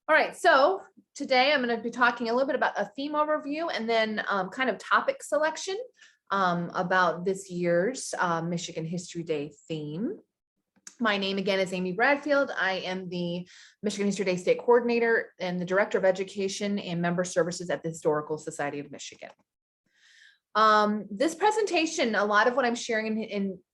All right, so today I'm going to be talking a little bit about a theme overview and then kind of topic selection about this year's Michigan History Day theme. My name again is Amy Bradfield. I am the Michigan History Day State Coordinator and the Director of Education and Member Services at the Historical Society of Michigan. This presentation, a lot of what I'm sharing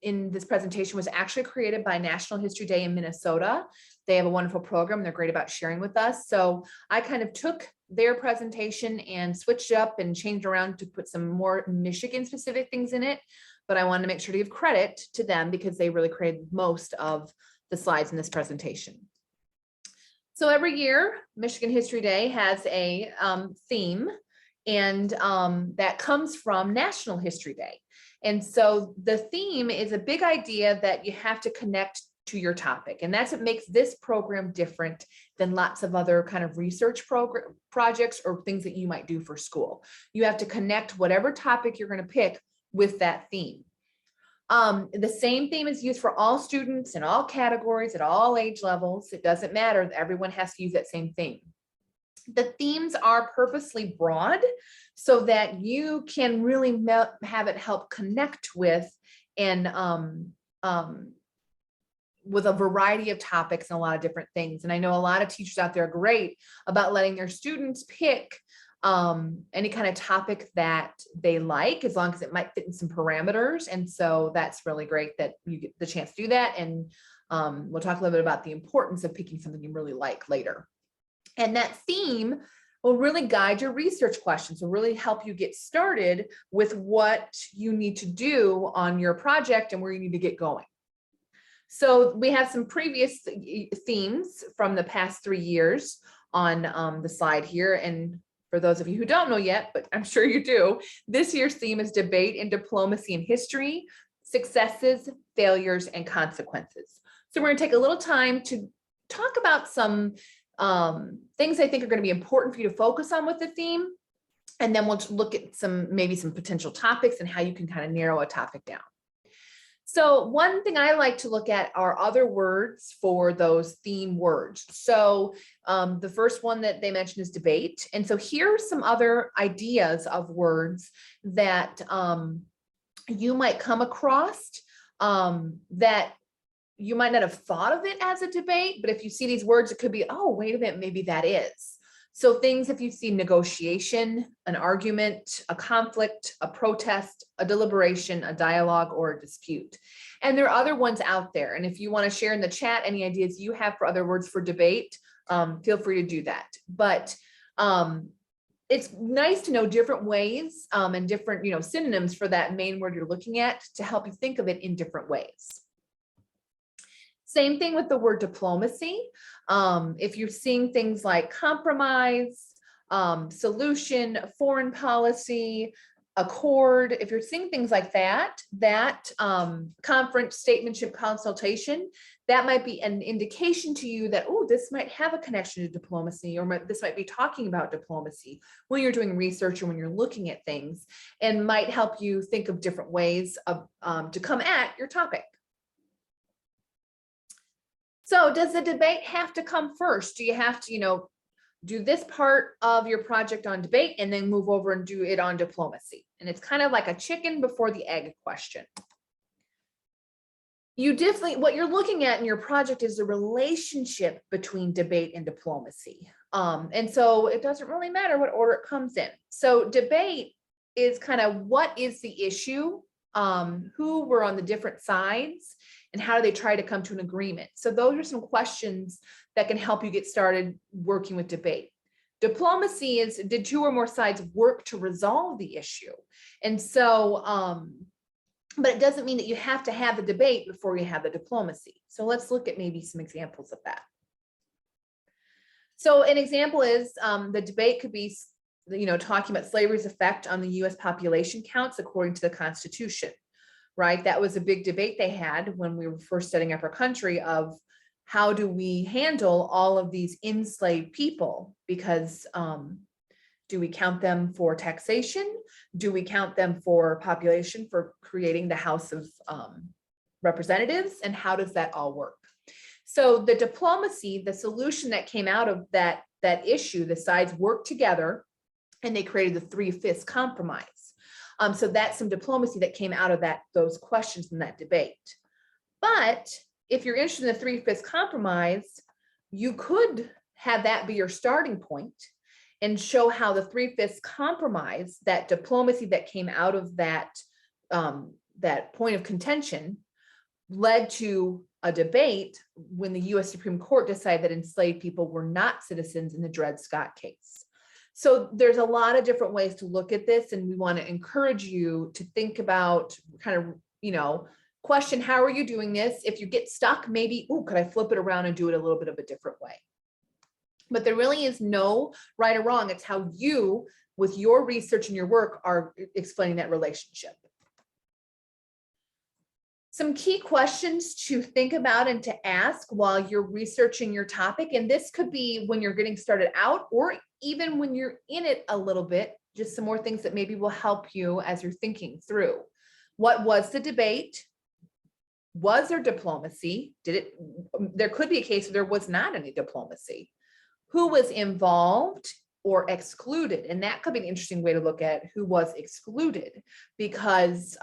in this presentation was actually created by National History Day in Minnesota. They have a wonderful program. They're great about sharing with us. So I kind of took their presentation and switched up and changed around to put some more Michigan specific things in it. But I wanted to make sure to give credit to them because they really created most of the slides in this presentation. So every year, Michigan History Day has a theme. And that comes from National History Day. And so the theme is a big idea that you have to connect to your topic. And that's what makes this program different than lots of other kind of research projects or things that you might do for school. You have to connect whatever topic you're going to pick with that theme. The same theme is used for all students in all categories at all age levels. It doesn't matter. Everyone has to use that same theme. The themes are purposely broad so that you can really have it help connect with and with a variety of topics and a lot of different things. And I know a lot of teachers out there are great about letting their students pick any kind of topic that they like, as long as it might fit in some parameters. And so that's really great that you get the chance to do that. And we'll talk a little bit about the importance of picking something you really like later. And that theme will really guide your research questions, will really help you get started with what you need to do on your project and where you need to get going. So we have some previous themes from the past 3 years on the slide here. And for those of you who don't know yet, but I'm sure you do, this year's theme is debate and diplomacy in history, successes, failures, and consequences. So we're going to take a little time to talk about some things I think are going to be important for you to focus on with the theme. And then we'll look at maybe some potential topics and how you can kind of narrow a topic down. So one thing I like to look at are other words for those theme words. So the first one that they mentioned is debate. And so here are some other ideas of words that you might come across that you might not have thought of it as a debate, but if you see these words, it could be, oh, wait a minute, maybe that is. So things, if you see negotiation, an argument, a conflict, a protest, a deliberation, a dialogue, or a dispute. And there are other ones out there. And if you want to share in the chat any ideas you have for other words for debate, feel free to do that. But it's nice to know different ways and different, synonyms for that main word you're looking at to help you think of it in different ways. Same thing with the word diplomacy. If you're seeing things like compromise, solution, foreign policy, accord, if you're seeing things like that, conference, statementship, consultation, that might be an indication to you that, oh, this might have a connection to diplomacy, or this might be talking about diplomacy when you're doing research or when you're looking at things, and might help you think of different ways of to come at your topic. So does the debate have to come first? Do you have to, do this part of your project on debate and then move over and do it on diplomacy? And it's kind of like a chicken before the egg question. What you're looking at in your project is the relationship between debate and diplomacy. And so it doesn't really matter what order it comes in. So debate is kind of what is the issue, who were on the different sides, and how do they try to come to an agreement? So those are some questions that can help you get started working with debate. Diplomacy is, did 2 or more sides work to resolve the issue? And so, but it doesn't mean that you have to have the debate before you have the diplomacy. So let's look at maybe some examples of that. So an example is the debate could be, talking about slavery's effect on the US population counts according to the Constitution. Right? That was a big debate they had when we were first setting up our country of how do we handle all of these enslaved people? Because do we count them for taxation? Do we count them for population for creating the House of Representatives? And how does that all work? So the diplomacy, the solution that came out of that that issue, the sides worked together and they created the 3/5 compromise. So that's some diplomacy that came out of those questions in that debate. But if you're interested in the 3/5 compromise, you could have that be your starting point and show how the 3/5 compromise, that diplomacy that came out of that point of contention, led to a debate when the U.S. Supreme Court decided that enslaved people were not citizens in the Dred Scott case. So there's a lot of different ways to look at this, and we want to encourage you to think about kind of, question, how are you doing this? If you get stuck, maybe, could I flip it around and do it a little bit of a different way? But there really is no right or wrong. It's how you, with your research and your work, are explaining that relationship. Some key questions to think about and to ask while you're researching your topic, and this could be when you're getting started out or even when you're in it a little bit, just some more things that maybe will help you as you're thinking through. What was the debate? Was there diplomacy? There could be a case where there was not any diplomacy. Who was involved or excluded? And that could be an interesting way to look at who was excluded, because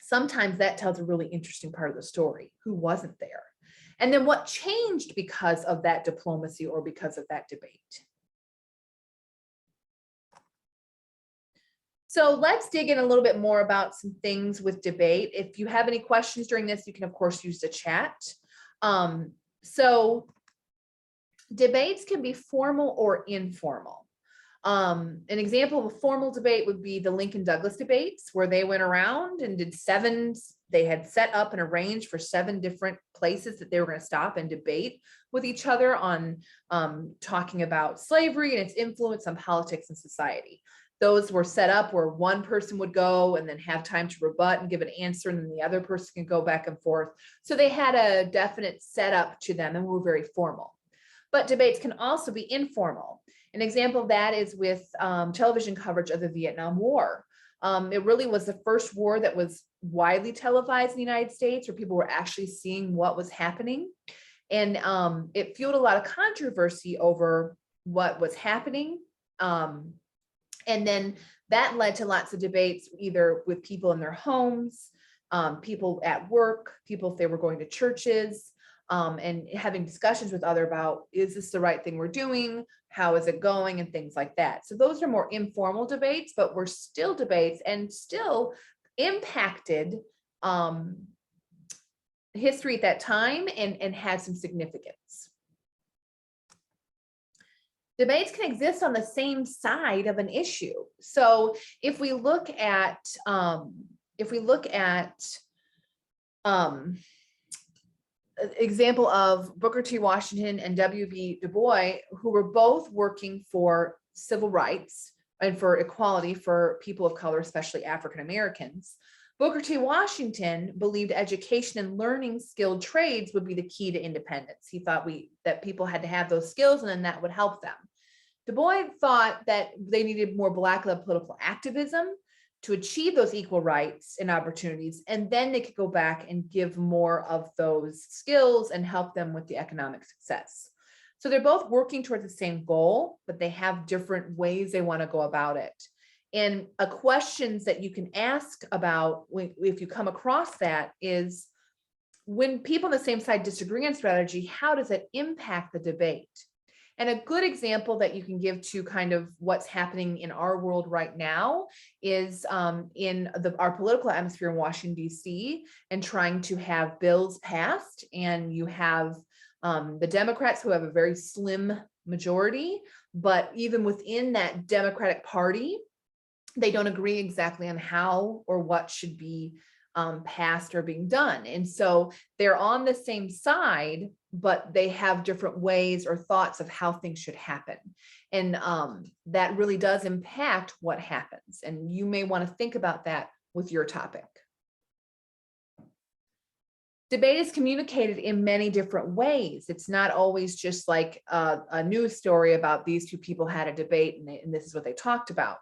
sometimes that tells a really interesting part of the story, who wasn't there. And then what changed because of that diplomacy or because of that debate. So let's dig in a little bit more about some things with debate. If you have any questions during this, you can of course use the chat. So debates can be formal or informal. An example of a formal debate would be the Lincoln Douglas debates, where they went around and they had set up and arranged for 7 different places that they were going to stop and debate with each other on talking about slavery and its influence on politics and society. Those were set up where one person would go and then have time to rebut and give an answer, and then the other person can go back and forth. So they had a definite setup to them and were very formal. But debates can also be informal. An example of that is with television coverage of the Vietnam War. It really was the first war that was widely televised in the United States, where people were actually seeing what was happening. And it fueled a lot of controversy over what was happening. And then that led to lots of debates, either with people in their homes, people at work, people if they were going to churches, and having discussions with others about, is this the right thing we're doing? How is it going? And things like that. So those are more informal debates, but were still debates and still impacted history at that time and had some significance. Debates can exist on the same side of an issue. So if we look at example of Booker T. Washington and W.B. Du Bois, who were both working for civil rights and for equality for people of color, especially African Americans. Booker T. Washington believed education and learning skilled trades would be the key to independence. He thought that people had to have those skills and then that would help them. Du Bois thought that they needed more Black-led political activism to achieve those equal rights and opportunities, and then they could go back and give more of those skills and help them with the economic success. So they're both working towards the same goal, but they have different ways they want to go about it. And questions that you can ask about if you come across that is, when people on the same side disagree on strategy, how does it impact the debate? And a good example that you can give to kind of what's happening in our world right now is in our political atmosphere in Washington, D.C., and trying to have bills passed. And you have the Democrats, who have a very slim majority, but even within that Democratic Party, they don't agree exactly on how or what should be passed or being done. And so they're on the same side, but they have different ways or thoughts of how things should happen. And that really does impact what happens. And you may want to think about that with your topic. Debate is communicated in many different ways. It's not always just like a news story about these two people had a debate and this is what they talked about.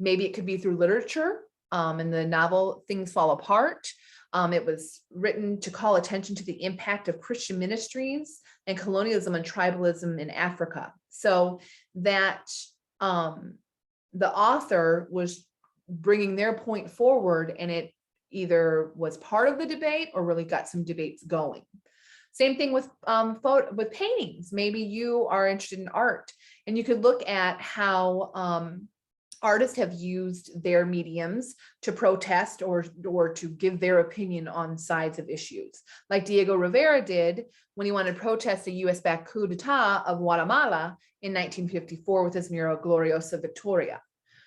Maybe it could be through literature. In the novel Things Fall Apart, It was written to call attention to the impact of Christian ministries and colonialism and tribalism in Africa. So that the author was bringing their point forward, and it either was part of the debate or really got some debates going. Same thing with paintings. Maybe you are interested in art, and you could look at how artists have used their mediums to protest or to give their opinion on sides of issues, like Diego Rivera did when he wanted to protest the US-backed coup d'etat of Guatemala in 1954 with his mural Gloriosa Victoria.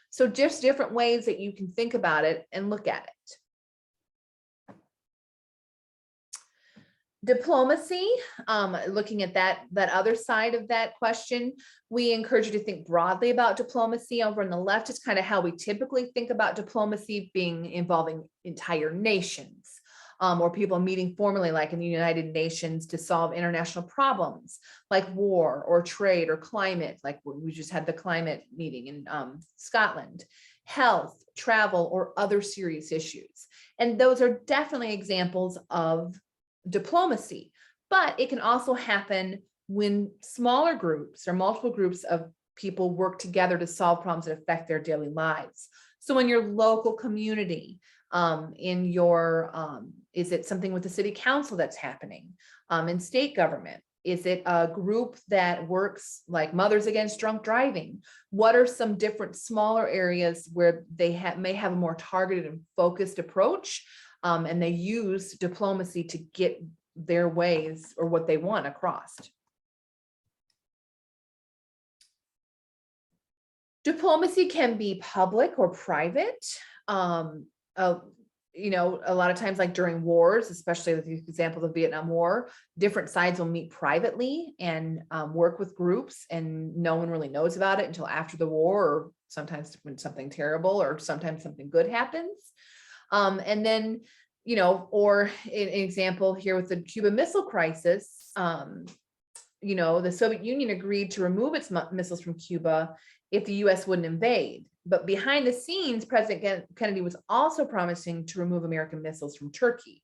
So just different ways that you can think about it and look at it. Diplomacy, looking at that other side of that question, we encourage you to think broadly about diplomacy. Over on the left is kind of how we typically think about diplomacy being involving entire nations, or people meeting formally like in the United Nations to solve international problems like war or trade or climate, like we just had the climate meeting in Scotland, health, travel, or other serious issues. And those are definitely examples of diplomacy, but it can also happen when smaller groups or multiple groups of people work together to solve problems that affect their daily lives. So in your local community, in your, is it something with the city council that's happening? In state government, is it a group that works like Mothers Against Drunk Driving? What are some different smaller areas where they may have a more targeted and focused approach? And they use diplomacy to get their ways or what they want across. Diplomacy can be public or private. You know, a lot of times, like during wars, especially with the example of the Vietnam War, different sides will meet privately and work with groups, and no one really knows about it until after the war, or sometimes when something terrible or sometimes something good happens. And then, you know, or an example here with the Cuban Missile Crisis, you know, the Soviet Union agreed to remove its missiles from Cuba if the US wouldn't invade. But behind the scenes, President Kennedy was also promising to remove American missiles from Turkey.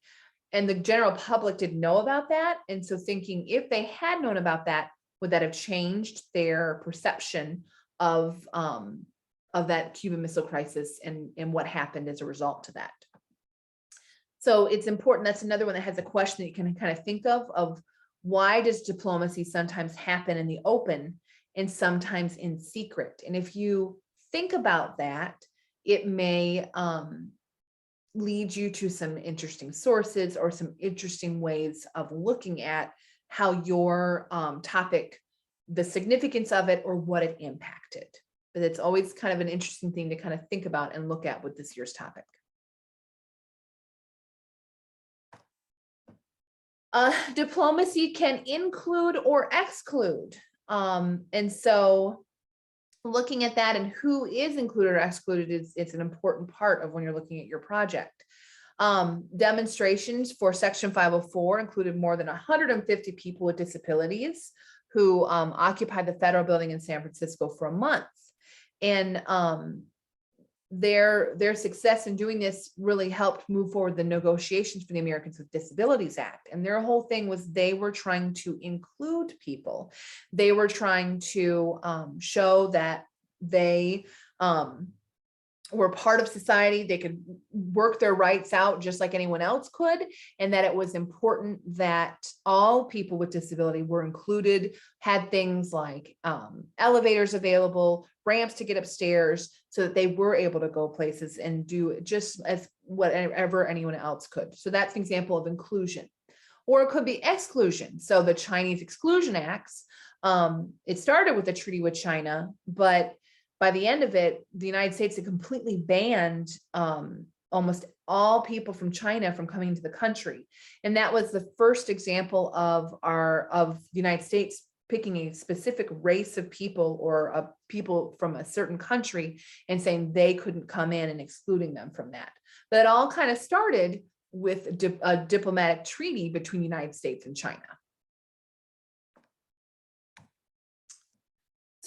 And the general public didn't know about that. And so thinking, if they had known about that, would that have changed their perception of that Cuban Missile Crisis and what happened as a result to that? So it's important. That's another one that has a question that you can kind of think of why does diplomacy sometimes happen in the open and sometimes in secret? And if you think about that, it may lead you to some interesting sources or some interesting ways of looking at how your topic, the significance of it or what it impacted. But it's always kind of an interesting thing to kind of think about and look at with this year's topic. Diplomacy can include or exclude. And so looking at that and who is included or excluded is an important part of when you're looking at your project. Demonstrations for Section 504 included more than 150 people with disabilities who occupied the federal building in San Francisco for a month. And their success in doing this really helped move forward the negotiations for the Americans with Disabilities Act. And their whole thing was they were trying to include people. They were trying to show that they were part of society. They could work their rights out just like anyone else could, and that it was important that all people with disability were included, had things like elevators available, ramps to get upstairs, so that they were able to go places and do just as whatever anyone else could. So that's an example of inclusion. Or it could be exclusion. So the Chinese Exclusion Acts, it started with a treaty with China, but by the end of it, the United States had completely banned almost all people from China from coming into the country. And that was the first example of the United States picking a specific race of people or people from a certain country and saying they couldn't come in and excluding them from that. But it all kind of started with a diplomatic treaty between the United States and China.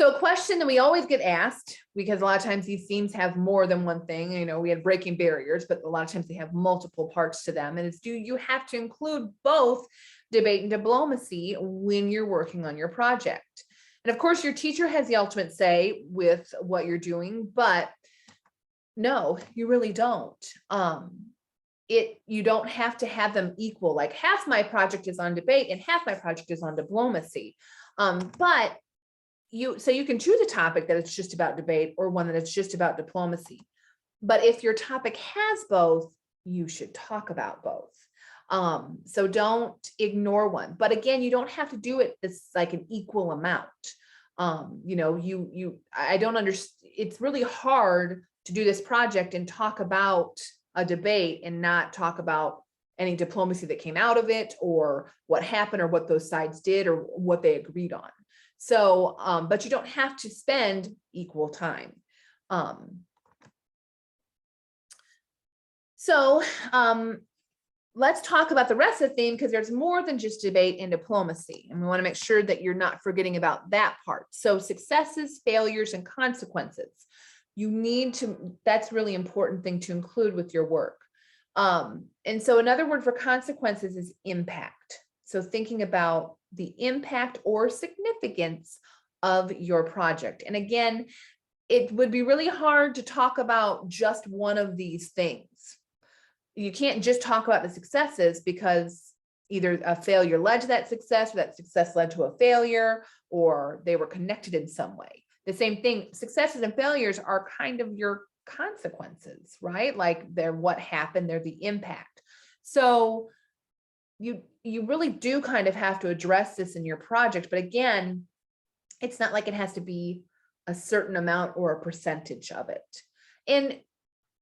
So a question that we always get asked, because a lot of times these themes have more than one thing, we had breaking barriers, but a lot of times they have multiple parts to them. And it's, do you have to include both debate and diplomacy when you're working on your project? And of course, your teacher has the ultimate say with what you're doing, but no, you really don't. You don't have to have them equal, like half my project is on debate and half my project is on diplomacy. But you can choose a topic that it's just about debate or one that it's just about diplomacy. But if your topic has both, you should talk about both. So don't ignore one. But again, you don't have to do it this like an equal amount. I don't understand. It's really hard to do this project and talk about a debate and not talk about any diplomacy that came out of it or what happened or what those sides did or what they agreed on. So, but you don't have to spend equal time. Let's talk about the rest of the theme, because there's more than just debate and diplomacy. And we want to make sure that you're not forgetting about that part. So successes, failures, and consequences. That's really important thing to include with your work. And so another word for consequences is impact. So thinking about the impact or significance of your project. And again, it would be really hard to talk about just one of these things. You can't just talk about the successes, because either a failure led to that success or that success led to a failure, or they were connected in some way. The same thing, successes and failures are kind of your consequences, right? Like they're what happened, they're the impact. So you really do kind of have to address this in your project. But again, it's not like it has to be a certain amount or a percentage of it. And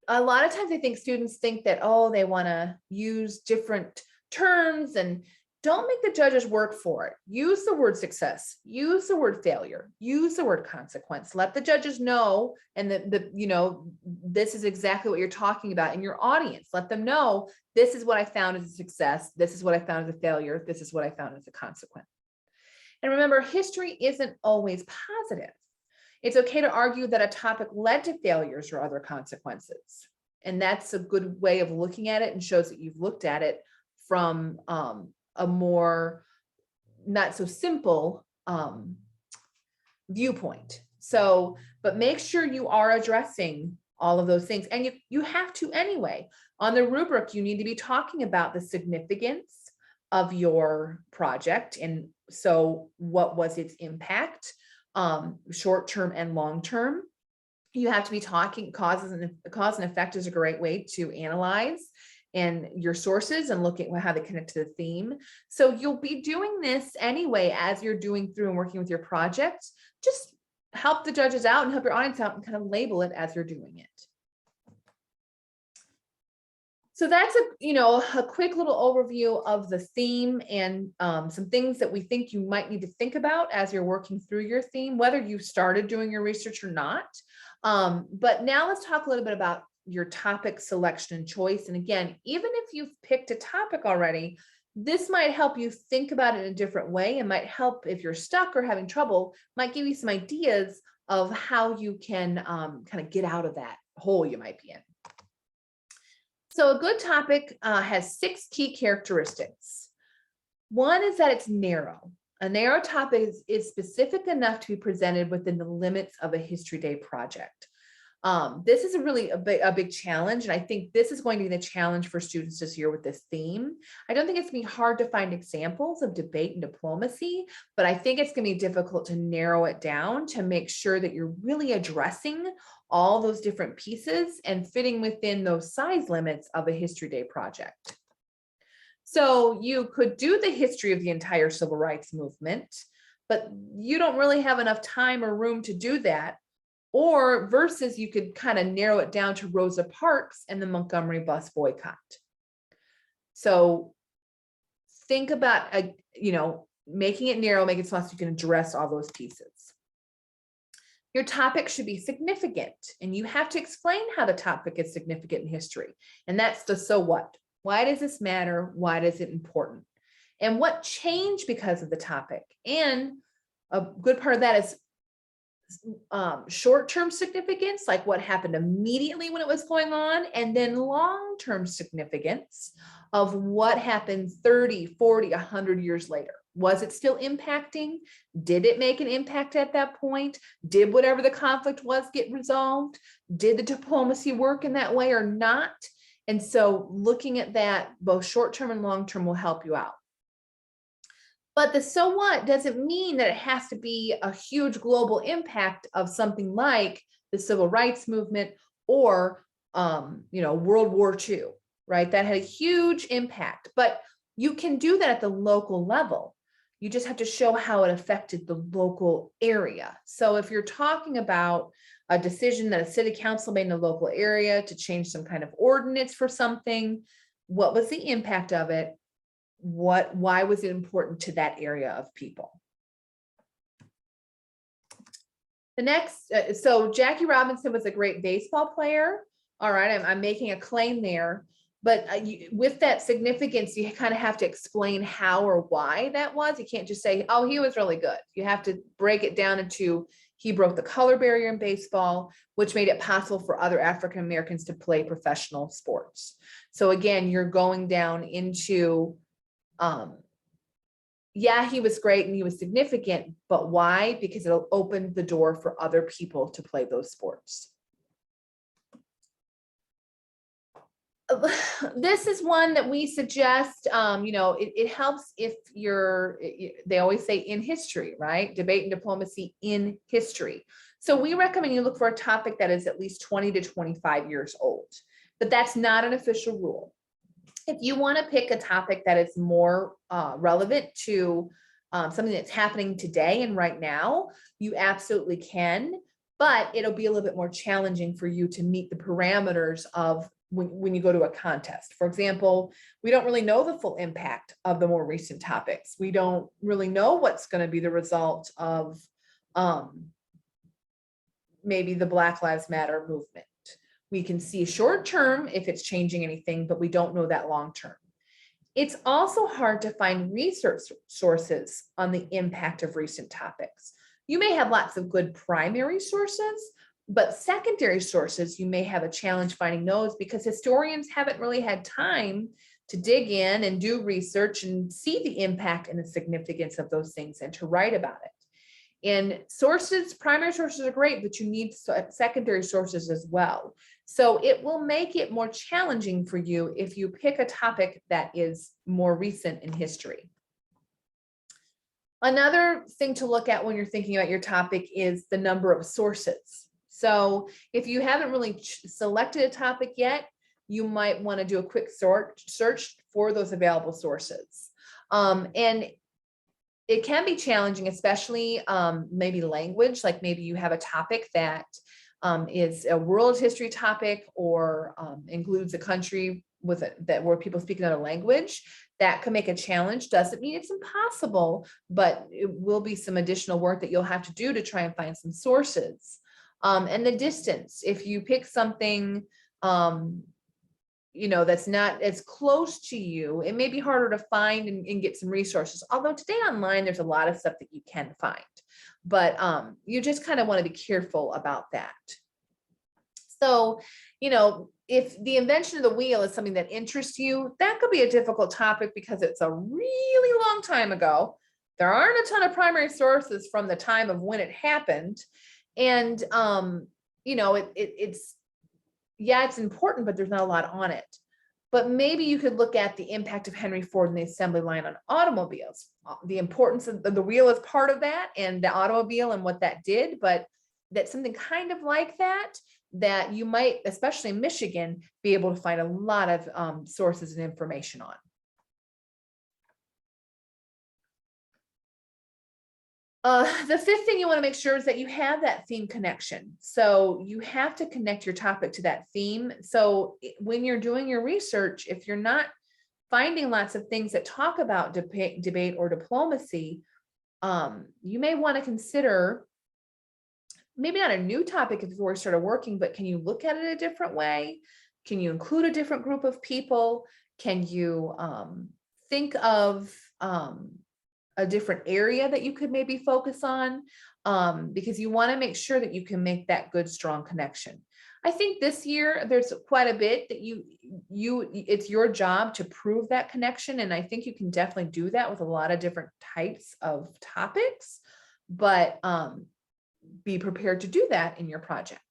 a lot of times I think students think that, oh, they want to use different terms, and don't make the judges work for it. Use the word success, use the word failure, use the word consequence. Let the judges know, and this is exactly what you're talking about in your audience. Let them know, this is what I found as a success. This is what I found as a failure. This is what I found as a consequence. And remember, history isn't always positive. It's okay to argue that a topic led to failures or other consequences. And that's a good way of looking at it, and shows that you've looked at it from a more not so simple viewpoint. So, but make sure you are addressing all of those things. And you have to anyway. On the rubric, you need to be talking about the significance of your project. And so what was its impact? Short-term and long-term. You have to be talking cause and effect is a great way to analyze and your sources and look at how they connect to the theme. So you'll be doing this anyway as you're doing through and working with your project. Just help the judges out and help your audience out and kind of label it as you're doing it. So that's a quick little overview of the theme and some things that we think you might need to think about as you're working through your theme, whether you started doing your research or not. But now let's talk a little bit about your topic selection and choice. And again, even if you've picked a topic already, this might help you think about it in a different way, and might help if you're stuck or having trouble, might give you some ideas of how you can kind of get out of that hole you might be in. So a good topic has 6 key characteristics. One is that it's narrow. A narrow topic is specific enough to be presented within the limits of a History Day project. This is a big challenge, and I think this is going to be the challenge for students this year with this theme. I don't think it's going to be hard to find examples of debate and diplomacy, but I think it's going to be difficult to narrow it down to make sure that you're really addressing all those different pieces and fitting within those size limits of a History Day project. So you could do the history of the entire civil rights movement, but you don't really have enough time or room to do that. Or versus you could kind of narrow it down to Rosa Parks and the Montgomery bus boycott. So think about, making it narrow, make it so you can address all those pieces. Your topic should be significant, and you have to explain how the topic is significant in history. And that's the so what. Why does this matter? Why is it important? And what changed because of the topic? And a good part of that is, short-term significance, like what happened immediately when it was going on, and then long-term significance of what happened 30, 40, 100 years later. Was it still impacting? Did it make an impact at that point? Did whatever the conflict was get resolved? Did the diplomacy work in that way or not? And so looking at that, both short-term and long-term, will help you out. But the so what doesn't mean that it has to be a huge global impact of something like the civil rights movement or, World War II, right? That had a huge impact, but you can do that at the local level. You just have to show how it affected the local area. So if you're talking about a decision that a city council made in a local area to change some kind of ordinance for something, what was the impact of it? Why was it important to that area of people? The next, so Jackie Robinson was a great baseball player. All right, I'm making a claim there, but with that significance, you kind of have to explain how or why that was. You can't just say, oh, he was really good. You have to break it down into, he broke the color barrier in baseball, which made it possible for other African Americans to play professional sports. So again, you're going down into, yeah, he was great and he was significant, but why? Because it'll open the door for other people to play those sports. This is one that we suggest, it helps if they always say in history, right? Debate and diplomacy in history. So we recommend you look for a topic that is at least 20 to 25 years old, but that's not an official rule. If you want to pick a topic that is more relevant to something that's happening today and right now, you absolutely can, but it'll be a little bit more challenging for you to meet the parameters of when you go to a contest. For example, we don't really know the full impact of the more recent topics. We don't really know what's going to be the result of maybe the Black Lives Matter movement. We can see short term if it's changing anything, but we don't know that long term. It's also hard to find research sources on the impact of recent topics. You may have lots of good primary sources, but secondary sources, you may have a challenge finding those because historians haven't really had time to dig in and do research and see the impact and the significance of those things and to write about it. And sources, primary sources are great, but you need secondary sources as well. So it will make it more challenging for you if you pick a topic that is more recent in history. Another thing to look at when you're thinking about your topic is the number of sources. So if you haven't really selected a topic yet, you might want to do a quick search for those available sources. And it can be challenging, especially maybe language, like maybe you have a topic that is a world history topic or includes a country with where people speak another language. That can make a challenge. Doesn't mean it's impossible, but it will be some additional work that you'll have to do to try and find some sources. And the distance, if you pick something that's not as close to you, it may be harder to find and get some resources. Although today online, there's a lot of stuff that you can find, but you just kind of want to be careful about that. So, if the invention of the wheel is something that interests you, that could be a difficult topic because it's a really long time ago. There aren't a ton of primary sources from the time of when it happened. And, it's important, but there's not a lot on it. But maybe you could look at the impact of Henry Ford and the assembly line on automobiles. The importance of the wheel is part of that and the automobile and what that did, but that's something kind of like that you might, especially in Michigan, be able to find a lot of sources and information on. The fifth thing you want to make sure is that you have that theme connection. So you have to connect your topic to that theme. So when you're doing your research, if you're not finding lots of things that talk about debate or diplomacy, you may want to consider maybe not a new topic if you've already started working, but can you look at it a different way? Can you include a different group of people? Can you think of a different area that you could maybe focus on, because you want to make sure that you can make that good, strong connection. I think this year there's quite a bit that it's your job to prove that connection. And I think you can definitely do that with a lot of different types of topics, but be prepared to do that in your project.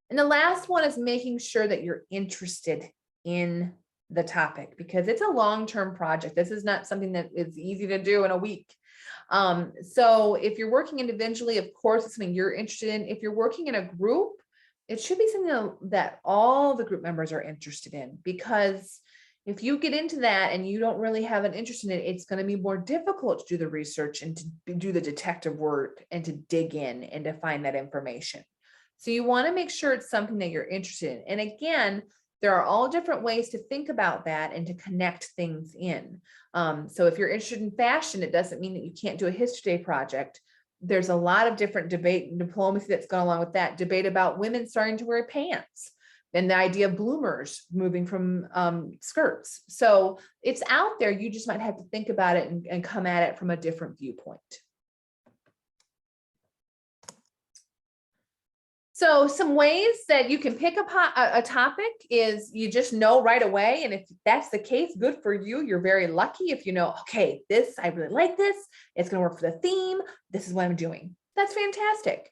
And the last one is making sure that you're interested in the topic, because it's a long-term project. This is not something that is easy to do in a week. So if you're working individually, of course, it's something you're interested in. If you're working in a group, it should be something that all the group members are interested in, because if you get into that and you don't really have an interest in it, it's going to be more difficult to do the research and to do the detective work and to dig in and to find that information. So you want to make sure it's something that you're interested in. And again, there are all different ways to think about that and to connect things in. So if you're interested in fashion, it doesn't mean that you can't do a History Day project. There's a lot of different debate and diplomacy that's gone along with that. Debate about women starting to wear pants and the idea of bloomers moving from skirts. So it's out there. You just might have to think about it and come at it from a different viewpoint. So some ways that you can pick a topic is you just know right away. And if that's the case, good for you. You're very lucky if you know, okay, this, I really like this. It's going to work for the theme. This is what I'm doing. That's fantastic.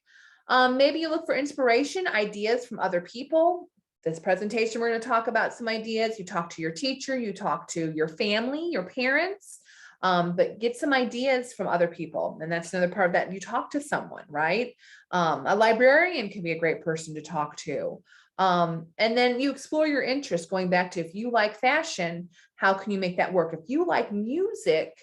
Maybe you look for inspiration, ideas from other people. This presentation, we're going to talk about some ideas. You talk to your teacher, you talk to your family, your parents, but get some ideas from other people. And that's another part of that. You talk to someone, right? A librarian can be a great person to talk to. And then you explore your interests, going back to, if you like fashion, how can you make that work? If you like music,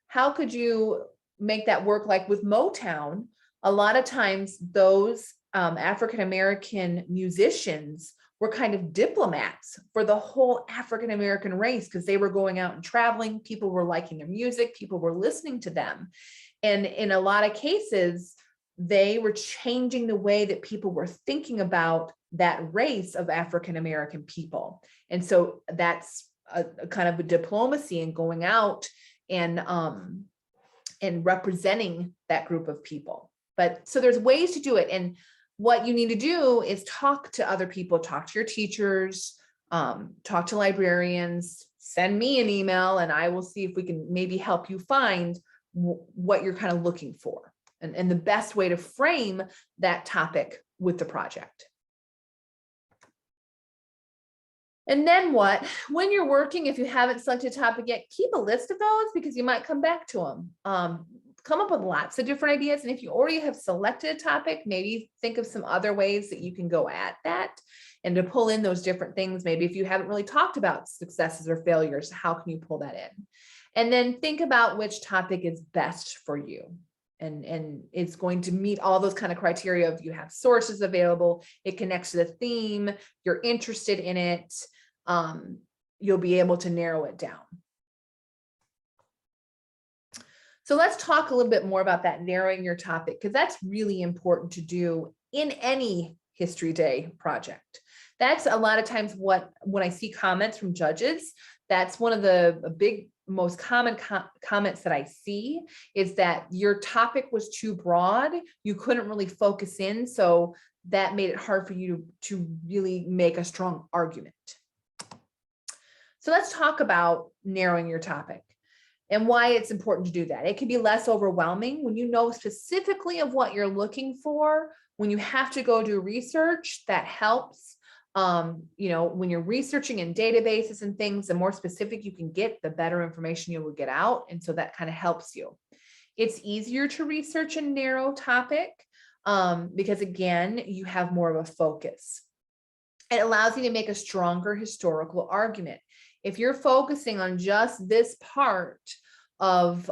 how could you make that work? Like with Motown, a lot of times those African-American musicians were kind of diplomats for the whole African-American race, because they were going out and traveling. People were liking their music. People were listening to them. And in a lot of cases, they were changing the way that people were thinking about that race of African-American people. And so that's a kind of a diplomacy in going out and representing that group of people. But so there's ways to do it. And what you need to do is talk to other people, talk to your teachers, talk to librarians, send me an email, and I will see if we can maybe help you find what you're kind of looking for and the best way to frame that topic with the project. And then what? When you're working, if you haven't selected a topic yet, keep a list of those, because you might come back to them. Come up with lots of different ideas. And if you already have selected a topic, maybe think of some other ways that you can go at that and to pull in those different things. Maybe if you haven't really talked about successes or failures, how can you pull that in? And then think about which topic is best for you. And it's going to meet all those kind of criteria of, you have sources available, it connects to the theme, you're interested in it, you'll be able to narrow it down. So let's talk a little bit more about that, narrowing your topic, because that's really important to do in any History Day project. That's a lot of times when I see comments from judges, that's one of the big, most common comments that I see, is that your topic was too broad. You couldn't really focus in. So that made it hard for you to really make a strong argument. So let's talk about narrowing your topic and why it's important to do that. It can be less overwhelming when you know specifically of what you're looking for. When you have to go do research, that helps. You know, when you're researching in databases and things, the more specific you can get, the better information you will get out. And so that kind of helps you. It's easier to research a narrow topic because, again, you have more of a focus. It allows you to make a stronger historical argument. If you're focusing on just this part of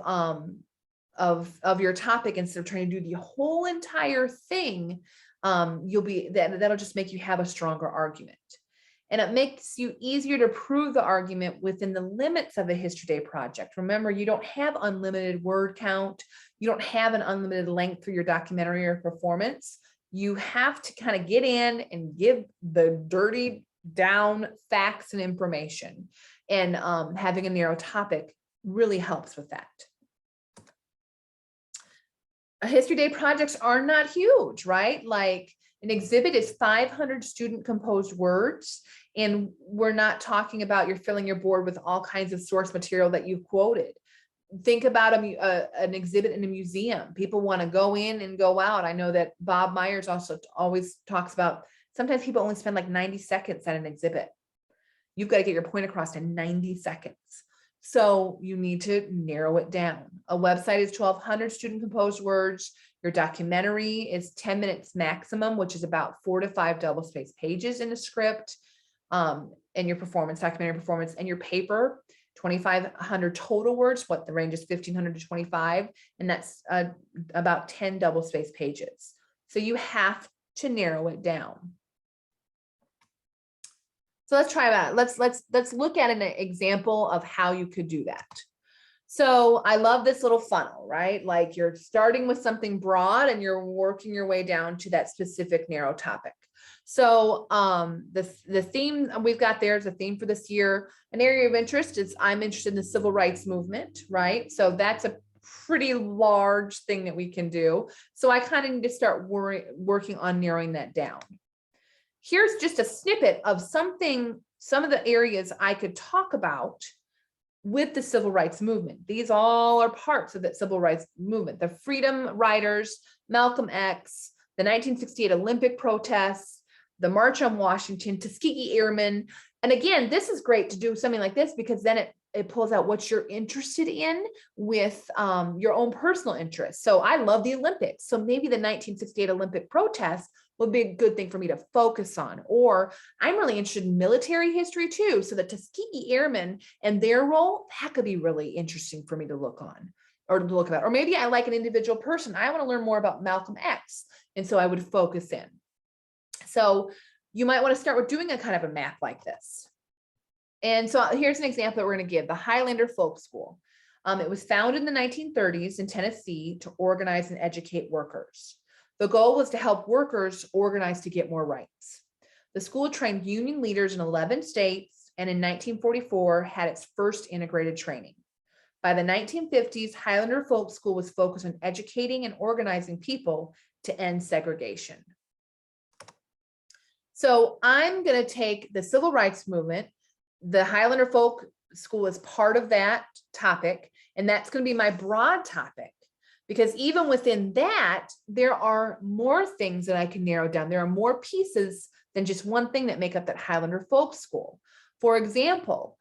your topic instead of trying to do the whole entire thing, that'll just make you have a stronger argument. And it makes you easier to prove the argument within the limits of a History Day project. Remember, you don't have unlimited word count. You don't have an unlimited length for your documentary or performance. You have to kind of get in and give the dirty down facts and information. And having a narrow topic really helps with that. History Day projects are not huge, right? Like an exhibit is 500 student composed words. And we're not talking about you're filling your board with all kinds of source material that you've quoted. Think about an exhibit in a museum. People want to go in and go out. I know that Bob Myers also always talks about sometimes people only spend like 90 seconds at an exhibit. You've got to get your point across in 90 seconds. So you need to narrow it down. A website is 1,200 student composed words. Your documentary is 10 minutes maximum, which is about 4 to 5 double spaced pages in the script, and your performance, documentary performance, and your paper, 2,500 total words. What the range is 1,500 to 25, and that's about 10 double spaced pages. So you have to narrow it down. So let's try that. Let's look at an example of how you could do that. So I love this little funnel, right? Like you're starting with something broad and you're working your way down to that specific narrow topic. So the theme we've got there is a theme for this year. An area of interest is I'm interested in the civil rights movement, right? So that's a pretty large thing that we can do. So I kind of need to start working on narrowing that down. Here's just a snippet of some of the areas I could talk about with the civil rights movement. These all are parts of that civil rights movement. The Freedom Riders, Malcolm X, the 1968 Olympic protests, the March on Washington, Tuskegee Airmen. And again, this is great to do something like this because then it pulls out what you're interested in with your own personal interests. So I love the Olympics. So maybe the 1968 Olympic protests would be a good thing for me to focus on. Or I'm really interested in military history too. So the Tuskegee Airmen and their role, that could be really interesting for me to look on or to look about. Or maybe I like an individual person. I want to learn more about Malcolm X. And so I would focus in. So you might want to start with doing a kind of a map like this. And so here's an example that we're going to give, the Highlander Folk School. It was founded in the 1930s in Tennessee to organize and educate workers. The goal was to help workers organize to get more rights. The school trained union leaders in 11 states and in 1944 had its first integrated training. By the 1950s, Highlander Folk School was focused on educating and organizing people to end segregation. So I'm going to take the civil rights movement. The Highlander Folk School is part of that topic, and that's going to be my broad topic. Because even within that, there are more things that I can narrow down. There are more pieces than just one thing that make up that Highlander Folk School. For example,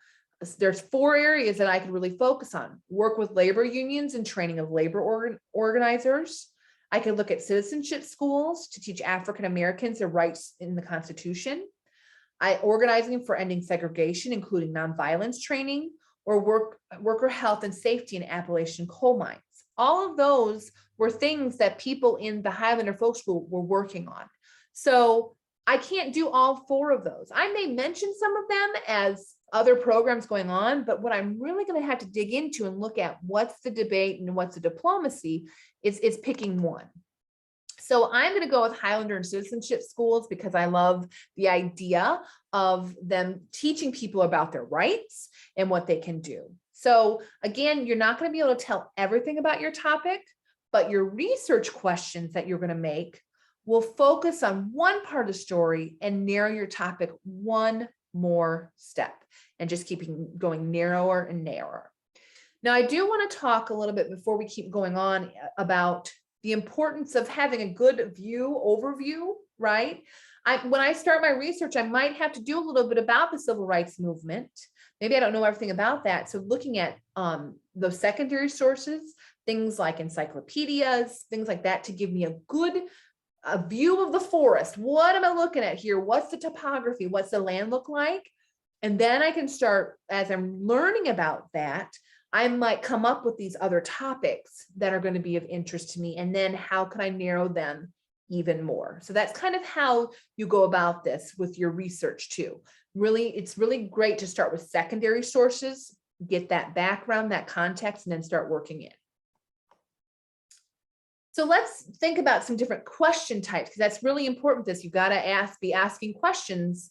there's 4 areas that I could really focus on. Work with labor unions and training of labor organizers. I could look at citizenship schools to teach African Americans their rights in the Constitution. Organizing for ending segregation, including nonviolence training, or worker health and safety in Appalachian coal mines. All of those were things that people in the Highlander Folk School were working on. So I can't do all 4 of those. I may mention some of them as other programs going on, but what I'm really going to have to dig into and look at what's the debate and what's the diplomacy is picking one. So I'm going to go with Highlander and citizenship schools because I love the idea of them teaching people about their rights and what they can do. So again, you're not going to be able to tell everything about your topic, but your research questions that you're going to make will focus on one part of the story and narrow your topic one more step and just keeping going narrower and narrower. Now, I do want to talk a little bit before we keep going on about the importance of having a good overview, right? When I start my research, I might have to do a little bit about the civil rights movement. Maybe I don't know everything about that. So looking at those secondary sources, things like encyclopedias, things like that to give me a view of the forest. What am I looking at here? What's the topography? What's the land look like? And then I can start, as I'm learning about that, I might come up with these other topics that are going to be of interest to me. And then how can I narrow them even more? So that's kind of how you go about this with your research too. Really, it's really great to start with secondary sources, get that background, that context, and then start working in. So let's think about some different question types, because that's really important. You've got to be asking questions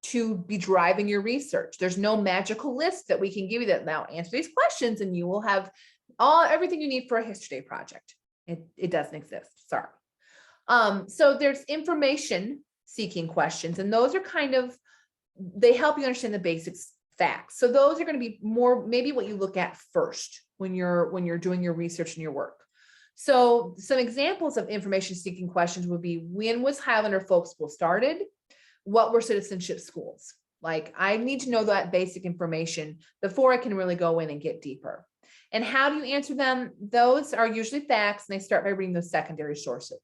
to be driving your research. There's no magical list that we can give you that now answer these questions and you will have everything you need for a History Day project. It doesn't exist, sorry. So there's information seeking questions, and those are kind of, they help you understand the basics facts. So those are going to be more maybe what you look at first when you're doing your research and your work. So some examples of information seeking questions would be, when was Highlander Folk School started? What were citizenship schools? Like, I need to know that basic information before I can really go in and get deeper. And how do you answer them? Those are usually facts, and they start by reading those secondary sources.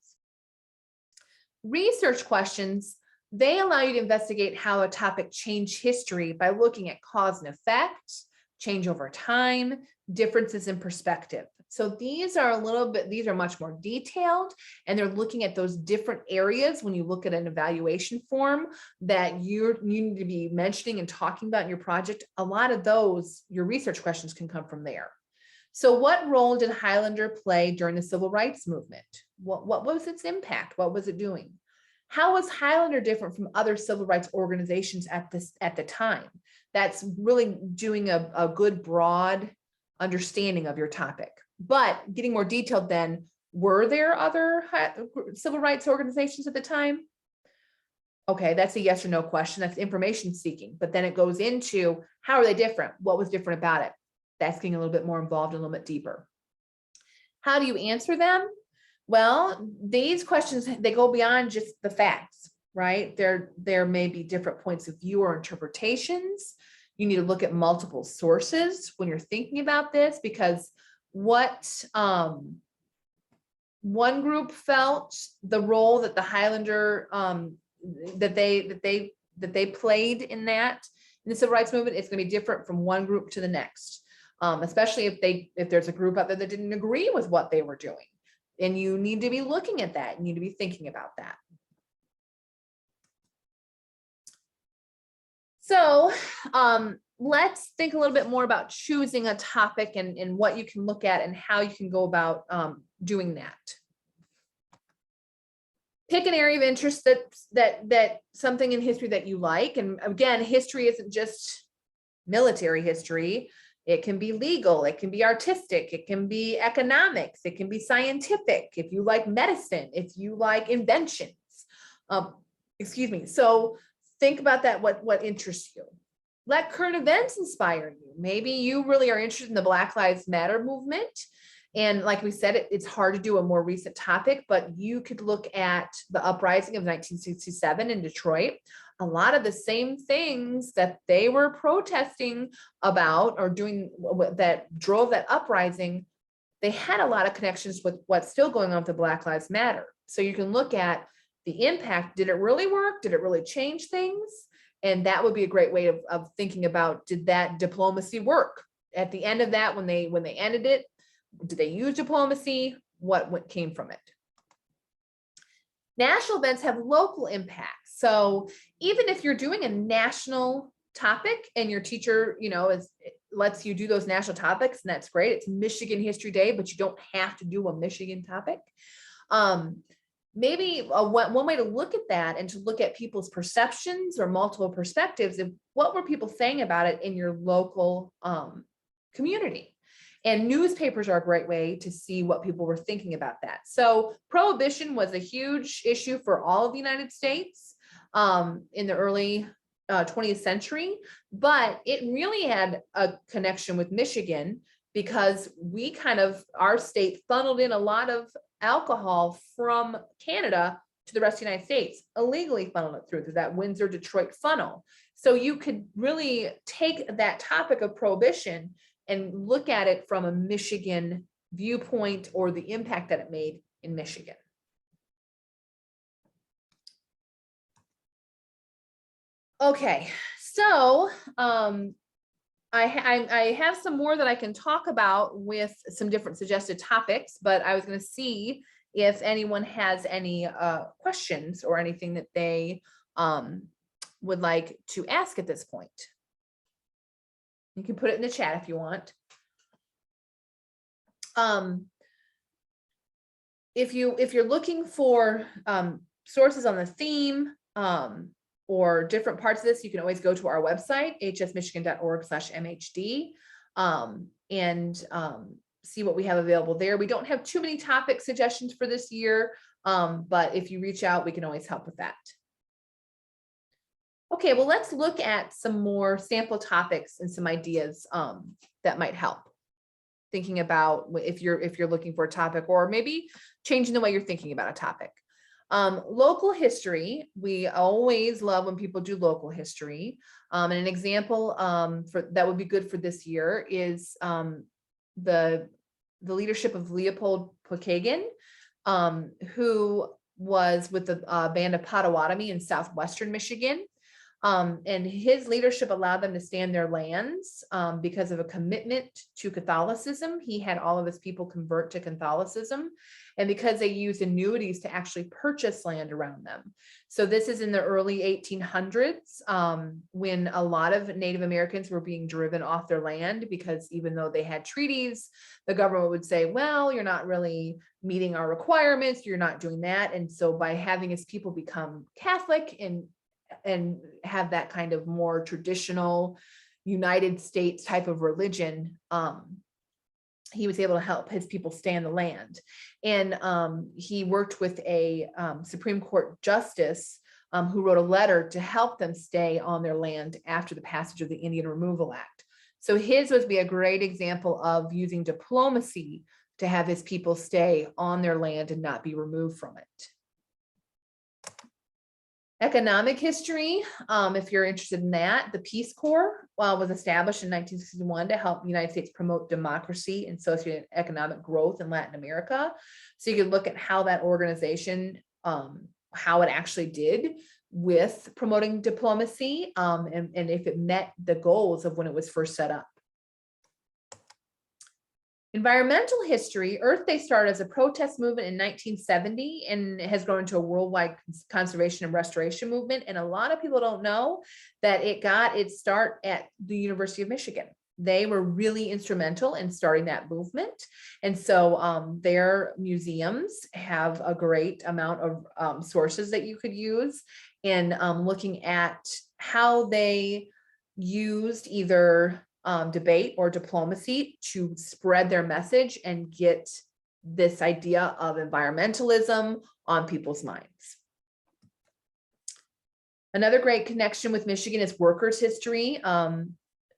Research questions, they allow you to investigate how a topic changed history by looking at cause and effect, change over time, differences in perspective. So these are these are much more detailed, and they're looking at those different areas when you look at an evaluation form that you need to be mentioning and talking about in your project. A lot of those, your research questions can come from there. So what role did Highlander play during the civil rights movement? What was its impact? What was it doing? How was Highlander different from other civil rights organizations at the time? That's really doing a good broad understanding of your topic. But getting more detailed then, were there other civil rights organizations at the time? Okay, that's a yes or no question. That's information seeking. But then it goes into, how are they different? What was different about it? That's getting a little bit more involved, a little bit deeper. How do you answer them? Well, these questions, they go beyond just the facts, right? There may be different points of view or interpretations. You need to look at multiple sources when you're thinking about this, because what one group felt, the role that the Highlander that they played in the civil rights movement, it's going to be different from one group to the next. Especially if there's a group out there that didn't agree with what they were doing. And you need to be looking at that. You need to be thinking about that. So let's think a little bit more about choosing a topic and what you can look at and how you can go about doing that. Pick an area of interest that something in history that you like. And again, history isn't just military history. It can be legal, it can be artistic, it can be economics, it can be scientific, if you like medicine, if you like inventions. Excuse me. So think about that, what interests you. Let current events inspire you. Maybe you really are interested in the Black Lives Matter movement. And like we said, it's hard to do a more recent topic, but you could look at the uprising of 1967 in Detroit. A lot of the same things that they were protesting about or doing that drove that uprising, they had a lot of connections with what's still going on with the Black Lives Matter. So you can look at the impact. Did it really work? Did it really change things? And that would be a great way of thinking about, did that diplomacy work? At the end of that, when they ended it, did they use diplomacy? What came from it? National events have local impact. So even if you're doing a national topic and your teacher, lets you do those national topics, and that's great. It's Michigan History Day, but you don't have to do a Michigan topic. Maybe one way to look at that and to look at people's perceptions or multiple perspectives of what were people saying about it in your local community. And newspapers are a great way to see what people were thinking about that. So prohibition was a huge issue for all of the United States in the early 20th century, but it really had a connection with Michigan because our state funneled in a lot of alcohol from Canada to the rest of the United States, illegally funneled it through that Windsor-Detroit funnel. So you could really take that topic of prohibition and look at it from a Michigan viewpoint or the impact that it made in Michigan. Okay, so I have some more that I can talk about with some different suggested topics, but I was going to see if anyone has any questions or anything that they would like to ask at this point. You can put it in the chat if you want. If you're looking for sources on the theme or different parts of this, you can always go to our website, hsmichigan.org/mhd. see what we have available there. We don't have too many topic suggestions for this year, but if you reach out, we can always help with that. Okay, well, let's look at some more sample topics and some ideas that might help. Thinking about if you're looking for a topic, or maybe changing the way you're thinking about a topic. Local history, we always love when people do local history. And an example that would be good for this year is the leadership of Leopold Pokagon, who was with the band of Potawatomi in southwestern Michigan. And his leadership allowed them to stay in their lands because of a commitment to Catholicism. He had all of his people convert to Catholicism, and because they used annuities to actually purchase land around them. So this is in the early 1800s when a lot of Native Americans were being driven off their land, because even though they had treaties, the government would say, well, you're not really meeting our requirements, you're not doing that. And so by having his people become Catholic and have that kind of more traditional United States type of religion, he was able to help his people stay in the land. And he worked with a Supreme Court justice who wrote a letter to help them stay on their land after the passage of the Indian Removal Act. So his would be a great example of using diplomacy to have his people stay on their land and not be removed from it. Economic history, if you're interested in that, the Peace Corps was established in 1961 to help the United States promote democracy and socioeconomic growth in Latin America. So you could look at how that organization, how it actually did with promoting diplomacy, and if it met the goals of when it was first set up. Environmental history, Earth Day started as a protest movement in 1970 and has grown into a worldwide conservation and restoration movement. And a lot of people don't know that it got its start at the University of Michigan. They were really instrumental in starting that movement. And so their museums have a great amount of sources that you could use in looking at how they used either debate or diplomacy to spread their message and get this idea of environmentalism on people's minds. Another great connection with Michigan is workers' history.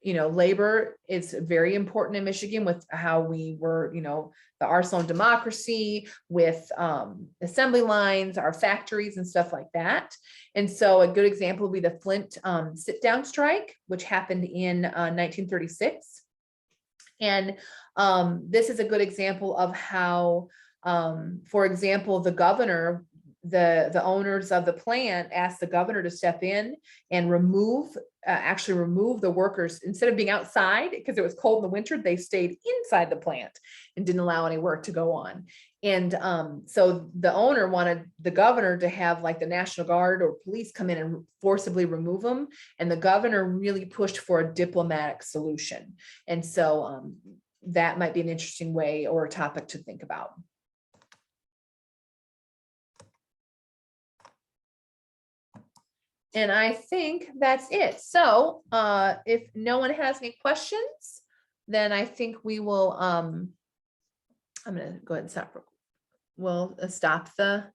Labor is very important in Michigan with how we were, the arsenal of democracy with assembly lines, our factories and stuff like that. And so a good example would be the Flint sit-down strike, which happened in 1936. And this is a good example of how, for example, the governor, the owners of the plant asked the governor to step in and actually remove the workers. Instead of being outside because it was cold in the winter, they stayed inside the plant and didn't allow any work to go on. And so the owner wanted the governor to have like the National Guard or police come in and forcibly remove them. And the governor really pushed for a diplomatic solution. And so that might be an interesting way or a topic to think about. And I think that's it. So if no one has any questions, then I think we will, I'm going to go ahead and stop. We'll stop the